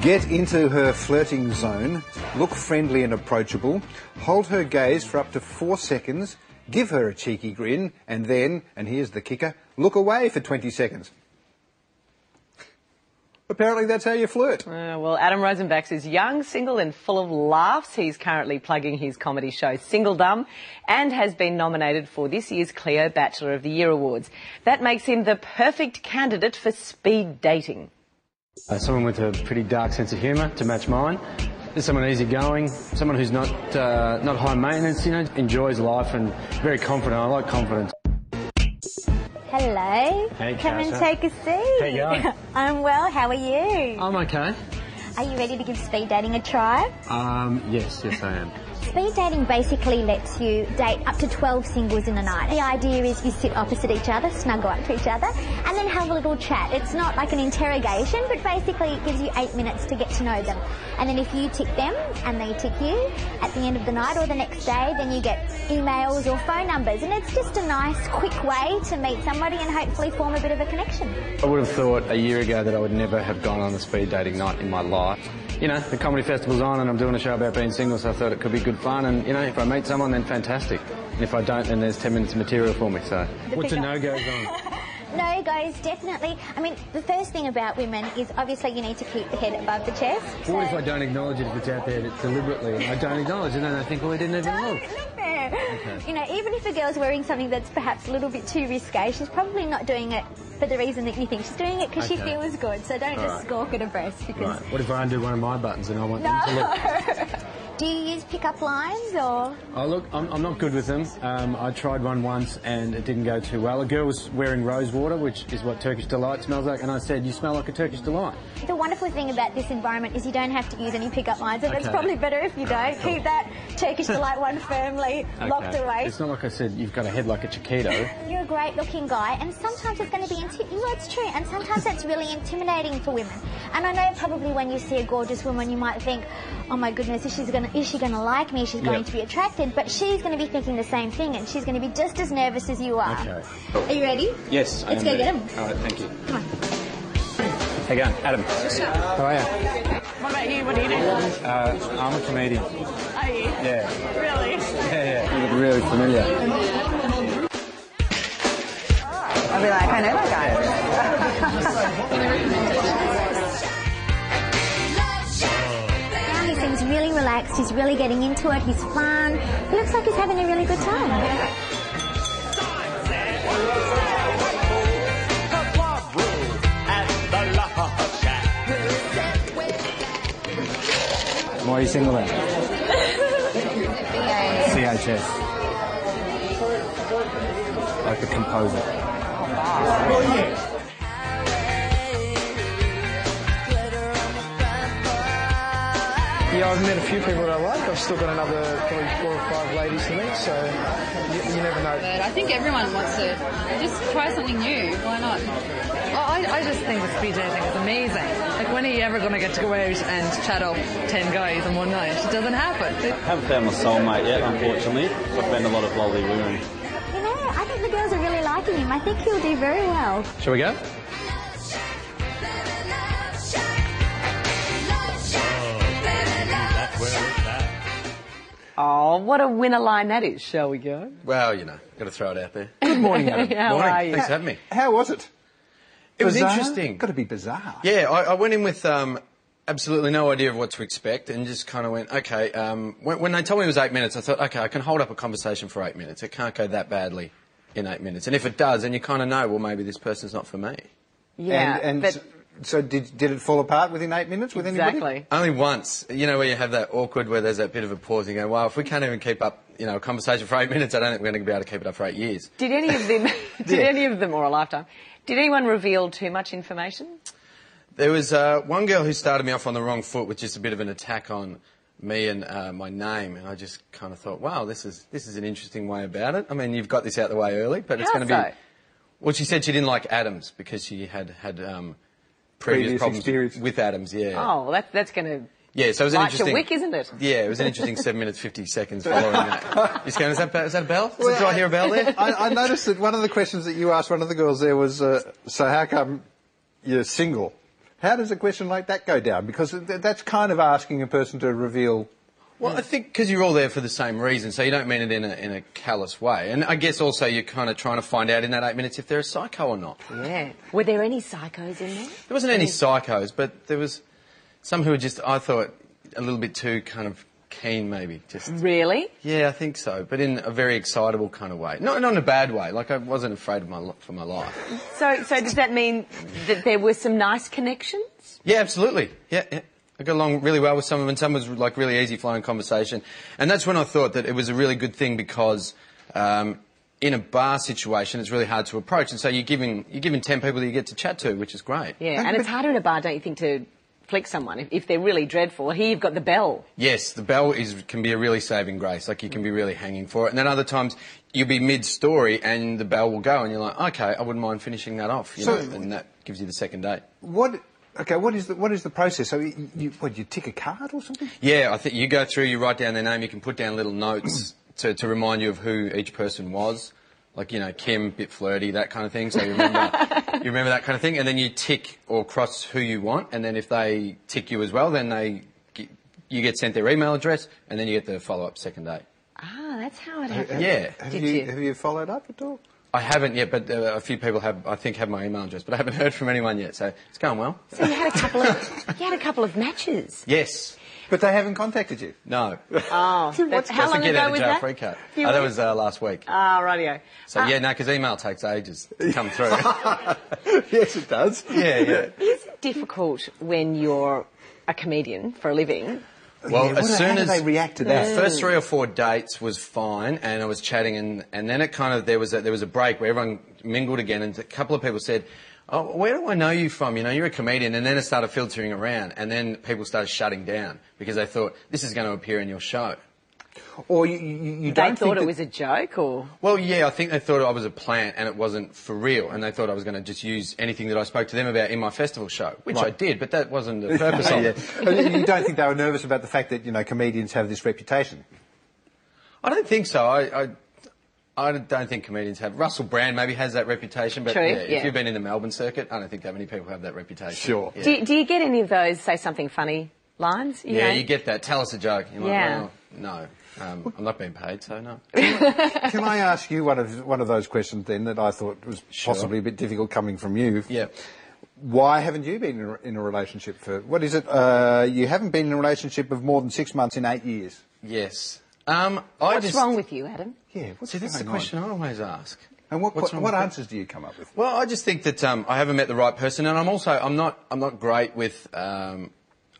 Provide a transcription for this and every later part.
Get into her flirting zone, look friendly and approachable, hold her gaze for up to 4 seconds, give her a cheeky grin, and then, and here's the kicker, look away for 20 seconds. Apparently that's how you flirt. Well, Adam Rozenbachs is young, single and full of laughs. He's currently plugging his comedy show Singledom and has been nominated for this year's CLEO Bachelor of the Year Awards. That makes him the perfect candidate for speed dating. Someone with a pretty dark sense of humour to match mine. There's someone easygoing, someone who's not high maintenance, you know, enjoys life and very confident. I like confidence. Hello. Hey, come and Kasha. take a seat. How you going? I'm well. How are you? I'm okay. Are you ready to give speed dating a try? Yes I am. Speed dating basically lets you date up to 12 singles in a night. The idea is you sit opposite each other, snuggle up to each other, and then have a little chat. It's not like an interrogation, but basically it gives you 8 minutes to get to know them. And then if you tick them and they tick you, at the end of the night or the next day, then you get emails or phone numbers. And it's just a nice, quick way to meet somebody and hopefully form a bit of a connection. I would have thought a year ago that I would never have gone on a speed dating night in my life. You know, the comedy festival's on and I'm doing a show about being single, so I thought it could be good fun. And, you know, if I meet someone, then fantastic. And if I don't, then there's 10 minutes of material for me, so... What's a no-go on? No-goes, definitely. I mean, the first thing about women is obviously you need to keep the head above the chest. What if I don't acknowledge it if it's out there deliberately? And I don't acknowledge it and then I think, well, I didn't even look. Look there. Okay. You know, even if a girl's wearing something that's perhaps a little bit too risque, she's probably not doing it for the reason that you think. She's doing it because she feels good, so don't just squawk at her breast because... Right. What if I undo one of my buttons and I want them to look? Do you use pick-up lines or...? Oh, look, I'm not good with them. I tried one once and it didn't go too well. A girl was wearing rose water, which is what Turkish Delight smells like, and I said, you smell like a Turkish Delight. The wonderful thing about this environment is you don't have to use any pick-up lines, and it's probably better if you don't. Cool. Keep that Turkish Delight one firmly locked away. It's not like I said, you've got a head like a Chiquito. You're a great-looking guy, and sometimes it's going to be... Well, it's true, and sometimes that's really intimidating for women. And I know probably when you see a gorgeous woman, you might think, oh my goodness, is she going to like me? She's going to be attracted, but she's going to be thinking the same thing, and she's going to be just as nervous as you are. Okay. Are you ready? Yes, Let's go get him. All right, thank you. Come on. How you going? Adam. How are you? What about you? What do you do? I'm a comedian. Are you? Yeah. Really? Yeah. You look really familiar. I'll be like, I know that guy. He seems really relaxed, he's really getting into it, he's fun. He looks like he's having a really good time. Why are you single then? CHS. Like a composer. Yeah, I've met a few people that I like. I've still got another probably 4 or 5 ladies to meet, so you never know. But I think everyone wants to just try something new. Why not? I just think the speed dating is amazing. Like, when are you ever going to get to go out and chat up 10 guys in one night? It doesn't happen. I haven't found my soulmate yet, unfortunately. I've met a lot of lovely women. You know, I think the girls are really liking him. I think he'll do very well. Shall we go? Oh, what a winner line that is. Shall we go? Well, you know, got to throw it out there. Good morning, Adam. How Morning. are you? Thanks for having me. How was it? It was Bizarre? interesting. Got to be bizarre. Yeah, I went in with absolutely no idea of what to expect and just kind of went, okay, when they told me it was 8 minutes, I thought, okay, I can hold up a conversation for 8 minutes. It can't go that badly in 8 minutes. And if it does, then you kind of know, well, maybe this person's not for me. Yeah, but... So did it fall apart within 8 minutes with anybody? Exactly. Only once, you know, where you have that awkward, where there's that bit of a pause and you go, well, if we can't even keep up, you know, a conversation for 8 minutes, I don't think we're going to be able to keep it up for 8 years. Did any of them, or a lifetime, did anyone reveal too much information? There was one girl who started me off on the wrong foot with just a bit of an attack on me and my name, and I just kind of thought, wow, this is an interesting way about it. I mean, you've got this out the way early, but it's going to be... Well, she said she didn't like Adams because she had previous problems experience with Adams, yeah. Oh, well, that's going to... Yeah, so it was an interesting... your wick, isn't it? Yeah, it was an interesting 7 minutes, 50 seconds following that. Just going, is that a bell? Did I hear a bell there? I noticed that one of the questions that you asked one of the girls there was, so how come you're single? How does a question like that go down? Because that's kind of asking a person to reveal... Well, I think because you're all there for the same reason, so you don't mean it in a callous way. And I guess also you're kind of trying to find out in that 8 minutes if they're a psycho or not. Yeah. Were there any psychos in there? There wasn't any psychos, but there was some who were just, I thought, a little bit too kind of keen, maybe. Just. Really? Yeah, I think so, but in a very excitable kind of way. Not in a bad way. Like, I wasn't afraid for my life. So does that mean that there were some nice connections? Yeah, absolutely. Yeah. I got along really well with some of them, and some was like really easy flowing conversation. And that's when I thought that it was a really good thing because in a bar situation it's really hard to approach. And so you're giving 10 people that you get to chat to, which is great. Yeah, and it's harder in a bar, don't you think, to flick someone if they're really dreadful. Here you've got the bell. Yes, the bell can be a really saving grace. Like, you can be really hanging for it. And then other times you'll be mid-story and the bell will go and you're like, OK, I wouldn't mind finishing that off, you know, and that gives you the second date. Okay, what is the process? So you tick a card or something? Yeah, I think you go through, you write down their name, you can put down little notes to remind you of who each person was. Like, you know, Kim, bit flirty, that kind of thing. So you remember that kind of thing. And then you tick or cross who you want. And then if they tick you as well, then you get sent their email address and then you get the follow-up second date. Ah, that's how it happens. Yeah. Have you followed up at all? I haven't yet, but a few people have my email address, but I haven't heard from anyone yet, so it's going well. So you had a couple of matches. Yes. But they haven't contacted you? No. Oh, how long ago was that? Free card. That was last week. Ah, rightio. So because email takes ages to come through. Yes, it does. Yeah. Is it difficult when you're a comedian for a living? Well, how do they react to that? The first 3 or 4 dates was fine, and I was chatting, and then it kind of there was a break where everyone mingled again, and a couple of people said, "Oh, where do I know you from? You know, you're a comedian." And then it started filtering around, and then people started shutting down because they thought this is going to appear in your show. Or you They thought it was a joke, or? Well, yeah, I think they thought I was a plant and it wasn't for real, and they thought I was going to just use anything that I spoke to them about in my festival show, which I did, but that wasn't the purpose of it. You don't think they were nervous about the fact that, you know, comedians have this reputation? I don't think so. I don't think comedians have. Russell Brand maybe has that reputation, but if you've been in the Melbourne circuit, I don't think that many people have that reputation. Sure. Yeah. Do you get any of those say something funny lines? You know? You get that. Tell us a joke. You're like, well, no. I'm not being paid, so no. Can I ask you one of those questions then that I thought was possibly a bit difficult coming from you? Yeah. Why haven't you been in a relationship for... What is it? You haven't been in a relationship of more than 6 months in 8 years? Yes. What's wrong with you, Adam? Yeah, that's the question I always ask. And what answers do you come up with? Well, I just think that I haven't met the right person, and I'm not great with...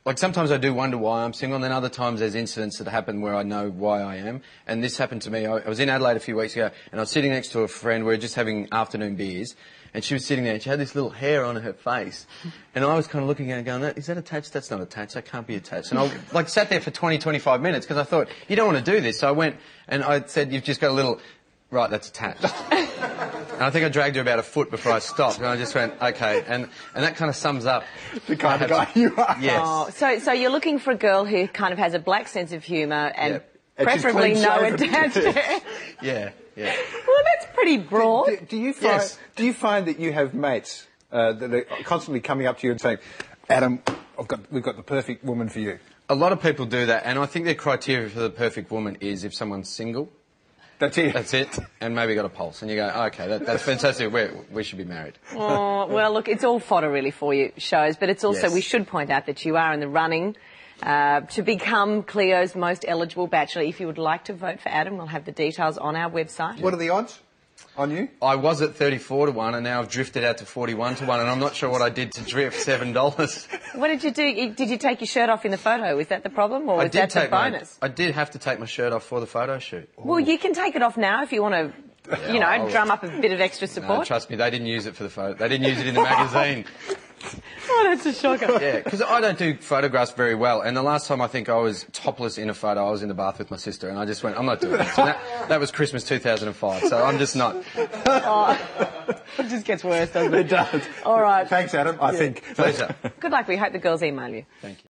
like, sometimes I do wonder why I'm single, and then other times there's incidents that happen where I know why I am. And this happened to me. I was in Adelaide a few weeks ago, and I was sitting next to a friend. We were just having afternoon beers, and she was sitting there, and she had this little hair on her face. And I was kind of looking at her going, is that attached? That's not attached. That can't be attached. And I sat there for 20, 25 minutes because I thought, you don't want to do this. So I went, and I said, you've just got a little... Right, that's attached. And I think I dragged her about a foot before I stopped, and I just went, OK. And that kind of sums up the kind of guy you are. Yes. Oh, so you're looking for a girl who kind of has a black sense of humour and preferably no attached hair. Yeah. Well, that's pretty broad. Do you find that you have mates that are constantly coming up to you and saying, Adam, we've got the perfect woman for you? A lot of people do that, and I think their criteria for the perfect woman is if someone's single. That's it. That's it. And maybe got a pulse. And you go, OK, that's fantastic. We should be married. Oh, well, look, it's all fodder really for you shows, but it's also, we should point out that you are in the running to become CLEO's most eligible bachelor. If you would like to vote for Adam, we'll have the details on our website. What are the odds on you? I was at 34-1, and now I've drifted out to 41-1, and I'm not sure what I did to drift $7. What did you do? Did you take your shirt off in the photo? Is that the problem, or is that the bonus? I did have to take my shirt off for the photo shoot. Well, you can take it off now if you want to, drum up a bit of extra support. No, trust me, they didn't use it for the photo. They didn't use it in the magazine. Oh, that's a shocker. Yeah, because I don't do photographs very well, and the last time I think I was topless in a photo, I was in the bath with my sister, and I just went, I'm not doing this. And that was Christmas 2005, so I'm just not. It just gets worse, doesn't it? It does. All right. Thanks, Adam. I think. Pleasure. Good luck. We hope the girls email you. Thank you.